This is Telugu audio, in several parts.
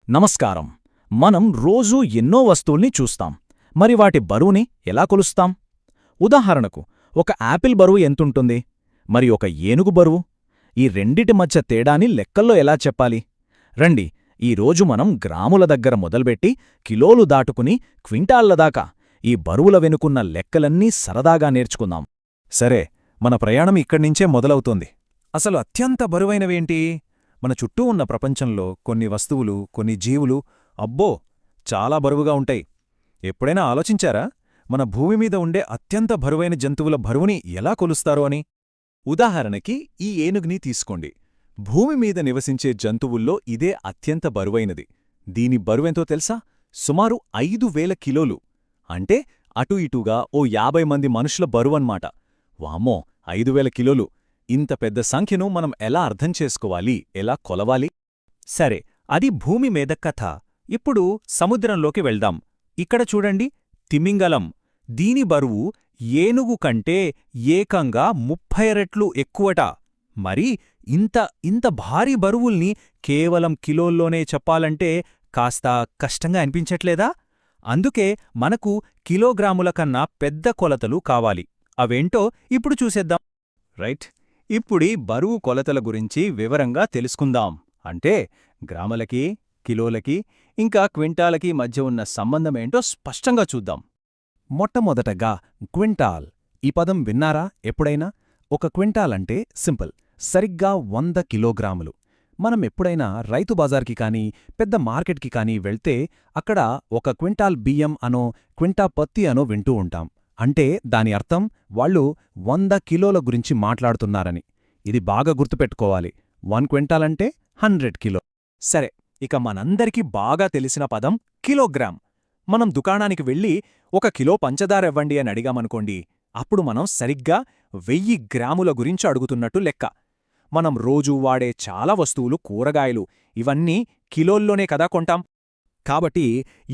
నమస్కారం. మనం రోజూ ఎన్నో వస్తువుల్ని చూస్తాం. మరి వాటి బరువుని ఎలా కొలుస్తాం? ఉదాహరణకు, ఒక యాపిల్ బరువు ఎంతుంటుంది? మరి ఒక ఏనుగు బరువు? ఈ రెండిటి మధ్య తేడాని లెక్కల్లో ఎలా చెప్పాలి? రండి, ఈరోజు మనం గ్రాముల దగ్గర మొదలుపెట్టి కిలోలు దాటుకుని క్వింటాళ్ల దాకా ఈ బరువుల వెనుకున్న లెక్కలన్నీ సరదాగా నేర్చుకుందాం. సరే, మన ప్రయాణం ఇక్కడ్నించే మొదలవుతోంది. అసలు అత్యంత బరువైనవేంటి? మన చుట్టూ ఉన్న ప్రపంచంలో కొన్ని వస్తువులు, కొన్ని జీవులు అబ్బో చాలా బరువుగా ఉంటాయి. ఎప్పుడైనా ఆలోచించారా మన భూమిమీద ఉండే అత్యంత బరువైన జంతువుల బరువుని ఎలా కొలుస్తారో అని? ఉదాహరణకి ఈ ఏనుగుని తీసుకోండి. భూమిమీద నివసించే జంతువుల్లో ఇదే అత్యంత బరువైనది. దీని బరువెంతో తెలుసా? సుమారు 5,000 కిలోలు. అంటే అటూ ఇటూగా ఓ 50 మంది మనుషుల బరువన్మాట. వామ్మో, 5,000 కిలోలు! ఇంత పెద్ద సంఖ్యను మనం ఎలా అర్థం చేసుకోవాలి, ఎలా కొలవాలి? సరే, అది భూమి మీద కథ. ఇప్పుడు సముద్రంలోకి వెళ్దాం. ఇక్కడ చూడండి, తిమింగలం. దీని బరువు ఏనుగు కంటే ఏకంగా 30 రెట్లు ఎక్కువట. మరి ఇంత భారీ బరువుల్ని కేవలం కిలోల్లోనే చెప్పాలంటే కాస్త కష్టంగా అనిపించట్లేదా? అందుకే మనకు కిలోగ్రాముల కన్నా పెద్ద కొలతలు కావాలి. అవేంటో ఇప్పుడు చూసేద్దాం. రైట్, ఇప్పుడీ బరువు కొలతల గురించి వివరంగా తెలుసుకుందాం. అంటే గ్రాములకి, కిలోలకి, ఇంకా క్వింటాలకి మధ్య ఉన్న సంబంధమేంటో స్పష్టంగా చూద్దాం. మొట్టమొదటగా క్వింటాల్. ఈ పదం విన్నారా ఎప్పుడైనా? ఒక క్వింటాలంటే సింపుల్, సరిగ్గా 100 కిలోగ్రాములు. మనం ఎప్పుడైనా రైతు బజార్కి కానీ, పెద్ద మార్కెట్కి కానీ వెళ్తే అక్కడ ఒక క్వింటాల్ బియ్యం అనో, క్వింటా పత్తి అనో వింటూ ఉంటాం. అంటే దాని అర్థం వాళ్ళు 100 కిలోల గురించి మాట్లాడుతున్నారని. ఇది బాగా గుర్తుపెట్టుకోవాలి. 1 క్వింటాలంటే 100 కిలో. సరే, ఇక మనందరికీ బాగా తెలిసిన పదం కిలోగ్రామ్. మనం దుకాణానికి వెళ్ళి 1 కిలో పంచదార ఇవ్వండి అని అడిగామనుకోండి, అప్పుడు మనం సరిగ్గా 1000 గ్రాముల గురించి అడుగుతున్నట్టు లెక్క. మనం రోజూ వాడే చాలా వస్తువులు, కూరగాయలు ఇవన్నీ కిలోల్లోనే కదా కొంటాం. కాబట్టి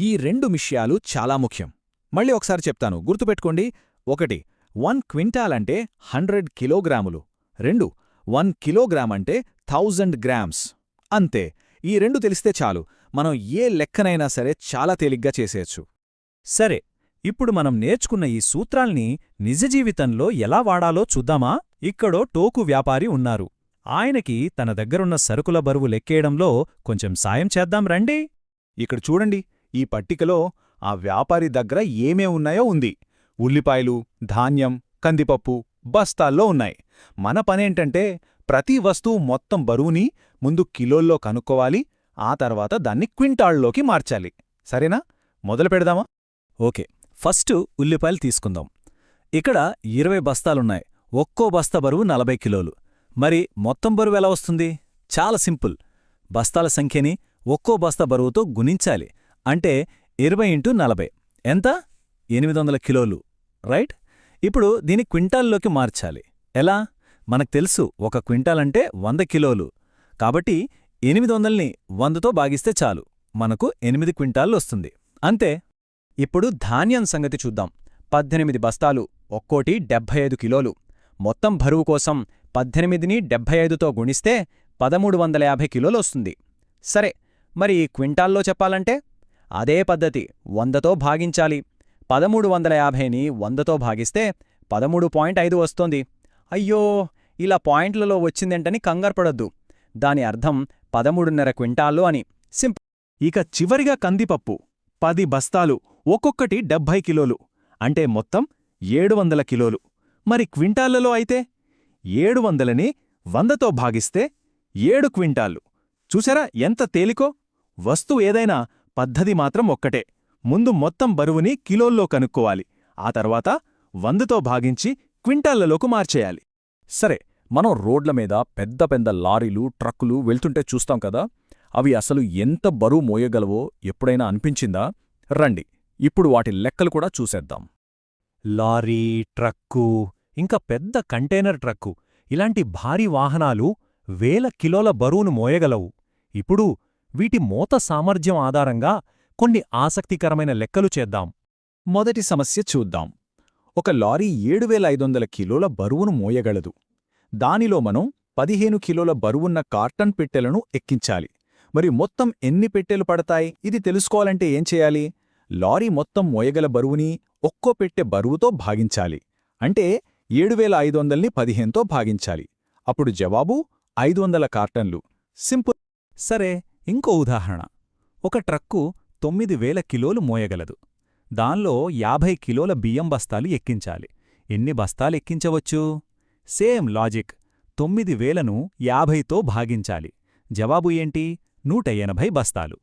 ఈ రెండు విషయాలు చాలా ముఖ్యం. మళ్ళీ ఒకసారి చెప్తాను, గుర్తుపెట్టుకోండి. 1 1 క్వింటాల్ అంటే 100 కిలోగ్రాములు. 2 1 కిలోగ్రామ్ అంటే 1000 గ్రామ్స్. అంతే. ఈ రెండు తెలిస్తే చాలు, మనం ఏ లెక్కనైనా సరే చాలా తేలిగ్గా చేసేయచ్చు. సరే, ఇప్పుడు మనం నేర్చుకున్న ఈ సూత్రాల్ని నిజ జీవితంలో ఎలా వాడాలో చూద్దామా? ఇక్కడో టోకు వ్యాపారి ఉన్నారు. ఆయనకి తన దగ్గరున్న సరుకుల బరువు లెక్కేయడంలో కొంచెం సాయం చేద్దాం రండి. ఇక్కడ చూడండి, ఈ పట్టికలో ఆ వ్యాపారి దగ్గర ఏమే ఉన్నాయో ఉంది. ఉల్లిపాయలు, ధాన్యం, కందిపప్పు బస్తాల్లో ఉన్నాయి. మన పనేంటంటే ప్రతి వస్తువు మొత్తం బరువుని ముందు కిలోల్లో కనుక్కోవాలి, ఆ తర్వాత దాన్ని క్వింటాళ్లోకి మార్చాలి. సరేనా? మొదలు పెడదామా? ఓకే, ఫస్ట్ ఉల్లిపాయలు తీసుకుందాం. ఇక్కడ 20 బస్తాలున్నాయి. ఒక్కో బస్తా బరువు 40 కిలోలు. మరి మొత్తం బరువు ఎలా వస్తుంది? చాలా సింపుల్. బస్తాల సంఖ్యని ఒక్కో బస్తా బరువుతో గుణించాలి. అంటే 20 × 40 ఎంత? 800 కిలోలు. రైట్? ఇప్పుడు దీని క్వింటాల్లోకి మార్చాలి. ఎలా? మనకు తెలుసు, 1 క్వింటాలంటే 100 కిలోలు. కాబట్టి 800ని 100తో భాగిస్తే చాలు, మనకు 8 క్వింటాళ్ళు వస్తుంది. అంతే. ఇప్పుడు ధాన్యం సంగతి చూద్దాం. 18 బస్తాలు, ఒక్కోటి 75 కిలోలు. మొత్తం బరువు కోసం 18ని 75తో గుణిస్తే 1350 కిలోలొస్తుంది. సరే, మరి ఈ క్వింటాల్లో చెప్పాలంటే అదే పద్ధతి, 100తో భాగించాలి. 1350ని 100తో భాగిస్తే 13.5 వస్తోంది. అయ్యో, ఇలా పాయింట్లలో వచ్చిందేంటని కంగారుపడొద్దు. దాని అర్థం 13.5 క్వింటాళ్ళు అని. సింపుల్. ఇక చివరిగా కందిపప్పు 10 బస్తాలు, ఒక్కొక్కటి 70 కిలోలు. అంటే మొత్తం 700 కిలోలు. మరి క్వింటాళ్లలో అయితే 700ని 100తో భాగిస్తే 7 క్వింటాళ్ళు. చూసారా ఎంత తేలికో? వస్తువు ఏదైనా పద్ధతి మాత్రం ఒక్కటే. ముందు మొత్తం బరువుని కిలోల్లో కనుక్కోవాలి, ఆ తర్వాత 100తో భాగించి క్వింటాళ్లలోకి మార్చేయాలి. సరే, మనం రోడ్ల మీద పెద్ద పెద్ద లారీలు, ట్రక్కులు వెళ్తుంటే చూస్తాం కదా, అవి అసలు ఎంత బరువు మోయగలవో ఎప్పుడైనా అనిపించిందా? రండి, ఇప్పుడు వాటి లెక్కలు కూడా చూసేద్దాం. లారీ, ట్రక్కు, ఇంకా పెద్ద కంటైనర్ ట్రక్కు ఇలాంటి భారీ వాహనాలు 1000 కిలోల బరువును మోయగలవు. ఇప్పుడు వీటి మోత సామర్థ్యం ఆధారంగా కొన్ని ఆసక్తికరమైన లెక్కలు చేద్దాం. మొదటి సమస్య చూద్దాం. ఒక లారీ 7500 కిలోల బరువును మోయగలదు. దానిలో మనం 15 కిలోల బరువున్న కార్టన్ పెట్టెలను ఎక్కించాలి. మరి మొత్తం ఎన్ని పెట్టెలు పడతాయి? ఇది తెలుసుకోవాలంటే ఏం చేయాలి? లారీ మొత్తం మోయగల బరువుని ఒక్కో పెట్టె బరువుతో భాగించాలి. అంటే 7500ని 15తో భాగించాలి. అప్పుడు జవాబు 500 కార్టన్లు. సింపుల్. సరే, ఇంకో ఉదాహరణ. ఒక ట్రక్కు 9000 కిలోలు మోయగలదు. దానిలో 50 కిలోల బియ్యం బస్తాలు ఎక్కించాలి. ఎన్ని బస్తాలు ఎక్కించవచ్చు? Same logic. 9000ను 50తో భాగించాలి. జవాబు ఏంటి? 180 బస్తాలు.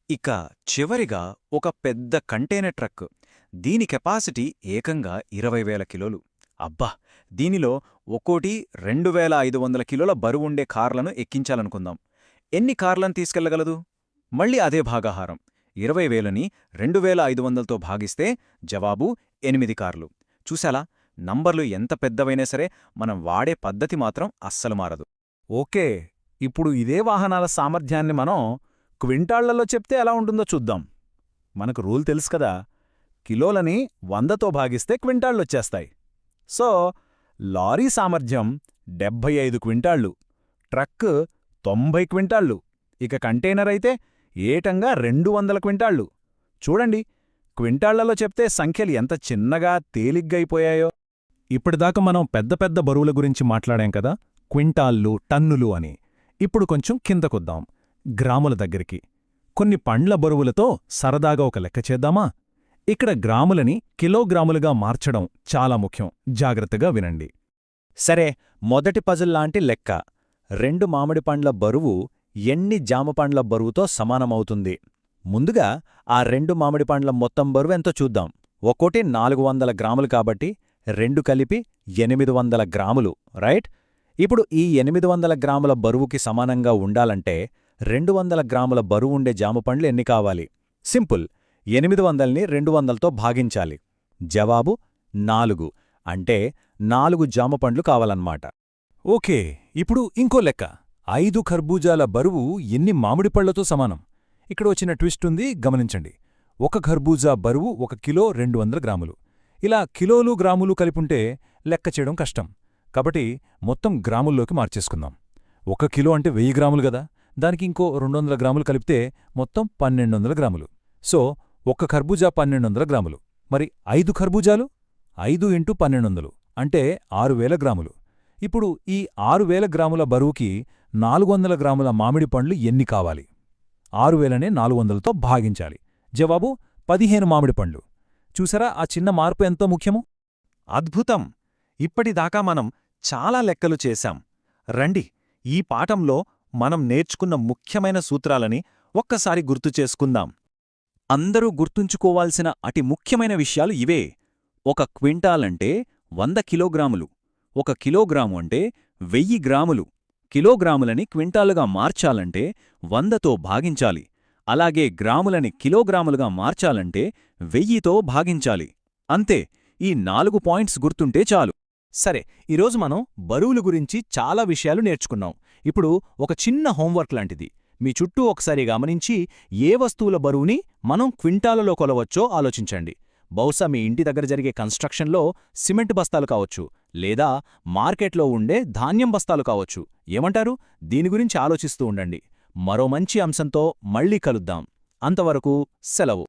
ఇక చివరిగా ఒక పెద్ద కంటైనర్ ట్రక్. దీని కెపాసిటీ ఏకంగా 20,000 కిలోలు. అబ్బా! దీనిలో ఒక్కోటి 2500 కిలోల బరువుండే కార్లను ఎక్కించాలనుకుందాం. ఎన్ని కార్లను తీసుకెళ్లగలదు? మళ్ళీ అదే భాగాహారం. 20,000ని 2500తో భాగిస్తే జవాబు 8 కార్లు. చూశాలా? నంబర్లు ఎంత పెద్దవైనా సరే మనం వాడే పద్ధతి మాత్రం అస్సలు మారదు. ఓకే, ఇప్పుడు ఇదే వాహనాల సామర్థ్యాన్ని మనం క్వింటాళ్లలో చెప్తే ఎలా ఉంటుందో చూద్దాం. మనకు రూల్ తెలుసు కదా, కిలోలని 100తో భాగిస్తే క్వింటాళ్ళొచ్చేస్తాయి. సో లారీ సామర్థ్యం 75 క్వింటాళ్ళు, ట్రక్ 90 క్వింటాళ్ళు, ఇక కంటైనర్ అయితే ఏటంగా 200 క్వింటాళ్ళు. చూడండి, క్వింటాళ్లలో చెప్తే సంఖ్యలు ఎంత చిన్నగా తేలిగ్గైపోయాయో. ఇప్పటిదాకా మనం పెద్ద పెద్ద బరువుల గురించి మాట్లాడాం కదా, క్వింటాళ్ళు, టన్నులు అని. ఇప్పుడు కొంచెం కిందకొద్దాం, గ్రాముల దగ్గరికి. కొన్ని పండ్ల బరువులతో సరదాగా ఒక లెక్క చేద్దామా? ఇక్కడ గ్రాములని కిలోగ్రాములుగా మార్చడం చాలా ముఖ్యం. జాగ్రత్తగా వినండి. సరే, మొదటి పజల్లాంటి లెక్క. 2 మామిడి పండ్ల బరువు ఎన్ని జామపండ్ల బరువుతో సమానమవుతుంది? ముందుగా ఆ 2 మామిడి పండ్ల మొత్తం బరువెంతో చూద్దాం. ఒక్కోటి 400 గ్రాములు కాబట్టి 2 కలిపి 800 గ్రాములు, రైట్? ఇప్పుడు ఈ 800 గ్రాముల బరువుకి సమానంగా ఉండాలంటే 200 గ్రాముల బరువుండే జామపండ్లు ఎన్ని కావాలి? సింపుల్. 800ని 200తో భాగించాలి. జవాబు 4. అంటే 4 జామపండ్లు కావాలన్నమాట. ఓకే, ఇప్పుడు ఇంకో లెక్క. 5 ఖర్బూజాల బరువు ఎన్ని మామిడిపళ్లతో సమానం? ఇక్కడ వచ్చిన ట్విస్ట్ ఉంది, గమనించండి. ఒక ఖర్బూజా బరువు 1 కిలో 200 గ్రాములు. ఇలా కిలోలు గ్రాములు కలిపుంటే లెక్క చేయడం కష్టం. కాబట్టి మొత్తం గ్రాముల్లోకి మార్చేసుకుందాం. 1 కిలో అంటే 1000 గ్రాములు గదా, దానికి ఇంకో 200 గ్రాములు కలిపితే మొత్తం 1200 గ్రాములు. సో 1 ఖర్బూజా 1200 గ్రాములు. మరి 5 ఖర్బూజాలు? 5 ఇంటూ 1200 అంటే 6000 గ్రాములు. ఇప్పుడు ఈ 6000 గ్రాముల బరువుకి 400 గ్రాముల మామిడి పండ్లు ఎన్ని కావాలి? 6000నే 400తో భాగించాలి. జవాబు 15 మామిడి పండ్లు. చూసారా ఆ చిన్న మార్పు ఎంతో ముఖ్యమో? అద్భుతం! ఇప్పటిదాకా మనం చాలా లెక్కలు చేశాం. రండి, ఈ పాఠంలో మనం నేర్చుకున్న ముఖ్యమైన సూత్రాలని ఒక్కసారి గుర్తు చేసుకుందాం. అందరూ గుర్తుంచుకోవాల్సిన అతి ముఖ్యమైన విషయాలు ఇవే. 1 క్వింటాలంటే 100 కిలోగ్రాములు. 1 కిలోగ్రాము అంటే 1000 గ్రాములు. కిలోగ్రాములని క్వింటాలుగా మార్చాలంటే 100తో భాగించాలి. అలాగే గ్రాములని కిలోగ్రాములుగా మార్చాలంటే 1000తో భాగించాలి. అంతే. ఈ 4 పాయింట్స్ గుర్తుంటే చాలు. సరే, ఈరోజు మనం బరువుల గురించి చాలా విషయాలు నేర్చుకున్నాం. ఇప్పుడు ఒక చిన్న హోంవర్క్ లాంటిది. మీ చుట్టూ ఒకసారి గమనించి ఏ వస్తువుల బరువుని మనం క్వింటాలలో కొలవచ్చో ఆలోచించండి. బహుశా మీ ఇంటి దగ్గర జరిగే కన్స్ట్రక్షన్లో సిమెంట్ బస్తాలు కావచ్చు, లేదా మార్కెట్లో ఉండే ధాన్యం బస్తాలు కావచ్చు. ఏమంటారు? దీని గురించి ఆలోచిస్తూ ఉండండి. మరో మంచి అంశంతో మళ్ళీ కలుద్దాం. అంతవరకు సెలవు.